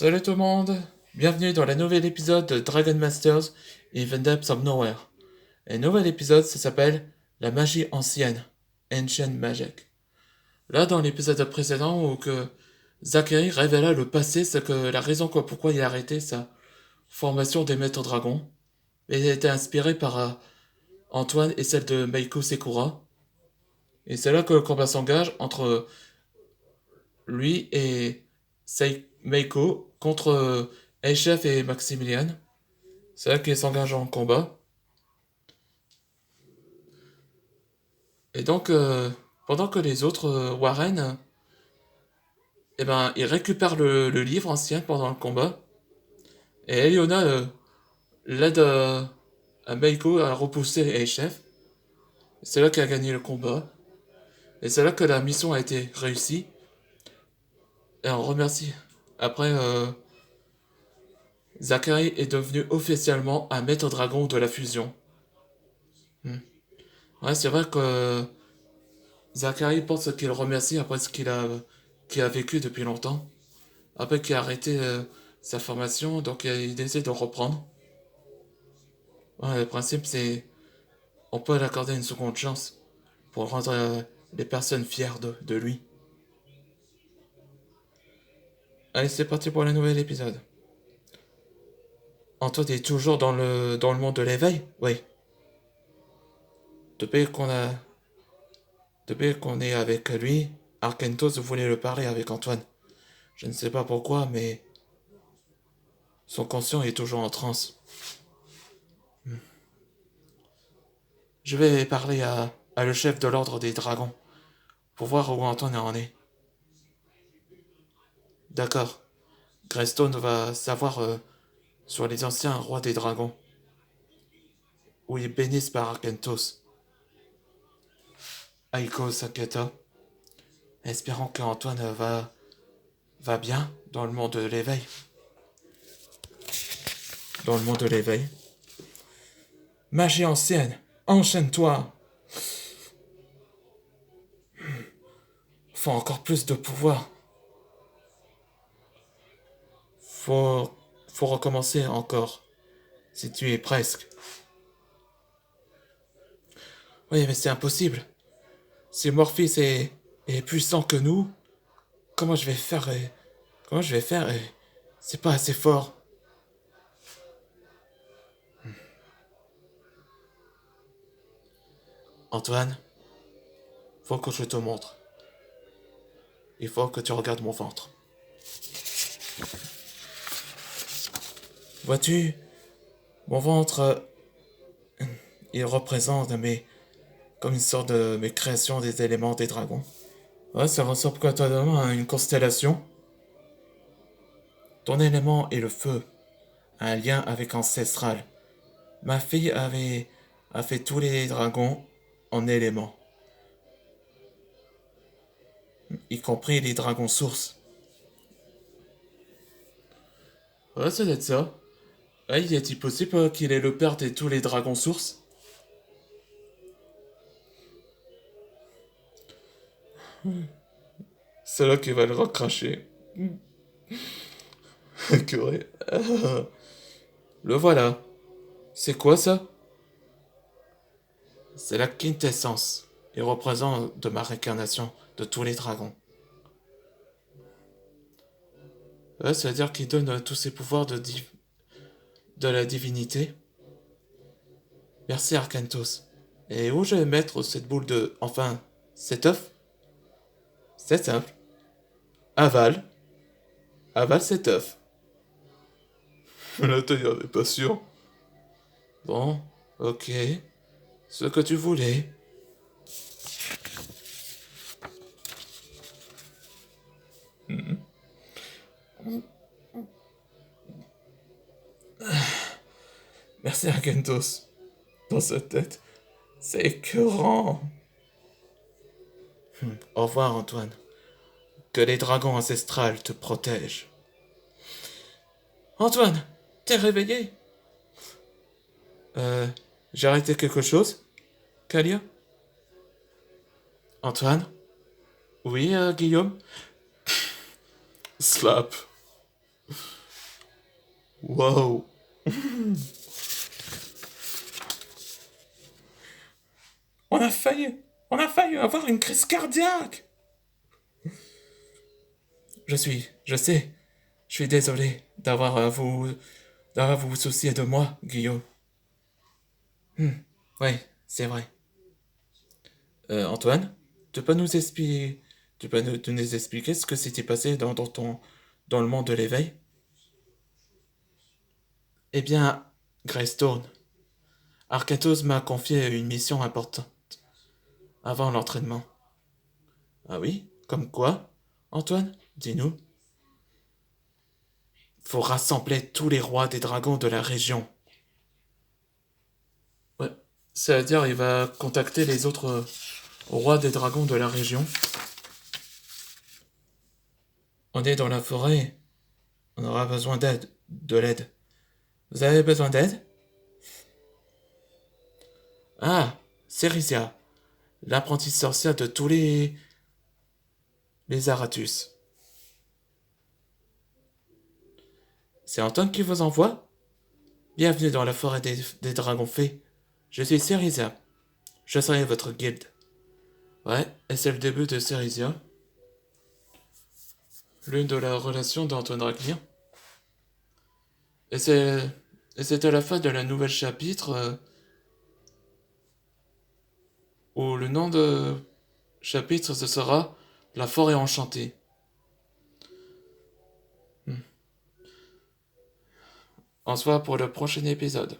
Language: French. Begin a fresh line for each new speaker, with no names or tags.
Salut tout le monde, bienvenue dans le nouvel épisode de Dragon Masters Even Depths of Nowhere. Et le nouvel épisode, ça s'appelle La magie ancienne, Ancient Magic. Là, dans l'épisode précédent où que Zachary révéla le passé, c'est que la raison pourquoi il a arrêté sa formation des maîtres dragons, il était inspiré par Antoine et celle de Meiko Sekura. Et c'est là que le combat s'engage entre lui et Meiko contre Chef et Maximilian. C'est là qu'ils s'engagent en combat. Et donc, pendant que les autres Warren, eh ben, ils récupèrent le livre ancien pendant le combat. Et Eliona l'aide à Meiko à repousser Chef. C'est là qu'elle a gagné le combat. Et c'est là que la mission a été réussie. Et on remercie. Après, Zachary est devenu officiellement un maître dragon de la fusion. Hmm. Ouais, c'est vrai que Zachary pense qu'il remercie après ce qu'il a vécu depuis longtemps. Après qu'il a arrêté sa formation, donc il essaie de reprendre. Ouais, le principe, c'est on peut lui accorder une seconde chance pour rendre les personnes fières de lui. Allez, c'est parti pour le nouvel épisode. Antoine est toujours dans le monde de l'éveil? Oui. Depuis qu'on a, depuis qu'on est avec lui, Arkentos voulait le parler avec Antoine. Je ne sais pas pourquoi, mais son conscient est toujours en transe. Je vais parler à le chef de l'ordre des dragons pour voir où Antoine en est. D'accord. Greystone va savoir sur les anciens rois des dragons, où ils bénissent par Arkentos. Aiko Sakata, espérons qu'Antoine va bien dans le monde de l'éveil. Dans le monde de l'éveil. Magie ancienne, enchaîne-toi. Faut encore plus de pouvoir. Faut, faut recommencer encore, si tu es presque. Oui, mais c'est impossible. Si Morphis est puissant que nous, comment je vais faire comment je vais faire c'est pas assez fort. Antoine, faut que je te montre. Il faut que tu regardes mon ventre. Vois-tu, mon ventre, il représente comme une sorte de mes créations des éléments des dragons. Ouais, ça ressemble totalement à une constellation. Ton élément est le feu, un lien avec ancestral. Ma fille a fait tous les dragons en éléments, y compris les dragons sources. Ouais, ça doit être ça. Ouais, il est-il possible qu'il est le père de tous les dragons sources? C'est là qu'il va le recracher. Curé. Le voilà. C'est quoi ça? C'est la quintessence. Il représente de ma réincarnation de tous les dragons. Ouais, ça veut dire qu'il donne tous ses pouvoirs de la divinité. Merci Arcantos. Et où je vais mettre cette boule de... Enfin, cet œuf? C'est simple. Avale. Avale cet œuf. Là, t'en avais pas sûr. Bon, ok. Ce que tu voulais. Merci Arcantos. Dans sa tête. C'est écœurant. Au revoir Antoine. Que les dragons ancestrales te protègent. Antoine, t'es réveillé? Euh, j'ai arrêté quelque chose? Kalia? Antoine? Oui, Guillaume? Slap. Wow. On a failli avoir une crise cardiaque. Je sais, je suis désolé d'avoir vous soucier de moi, Guillaume. Oui, c'est vrai. Antoine, tu peux nous expliquer, tu nous expliquer ce que s'était passé dans le monde de l'éveil? Eh bien, Greystone, Arcatos m'a confié une mission importante avant l'entraînement. Ah oui? Comme quoi? Antoine, dis-nous. Faut rassembler tous les rois des dragons de la région. Ouais. C'est-à-dire, il va contacter les autres rois des dragons de la région. On est dans la forêt. On aura besoin de l'aide. Vous avez besoin d'aide? Ah, Cérisia, l'apprentie sorcière de tous les Aratus. C'est Antoine qui vous envoie? Bienvenue dans la forêt des dragons fées. Je suis Cérisia. Je serai votre guide. Ouais, et c'est le début de Cérisia, l'une de la relation d'Antoine Raclir. Et c'est et c'est à la fin de la nouvelle chapitre où le nom de chapitre ce sera La forêt enchantée. On se voit pour le prochain épisode.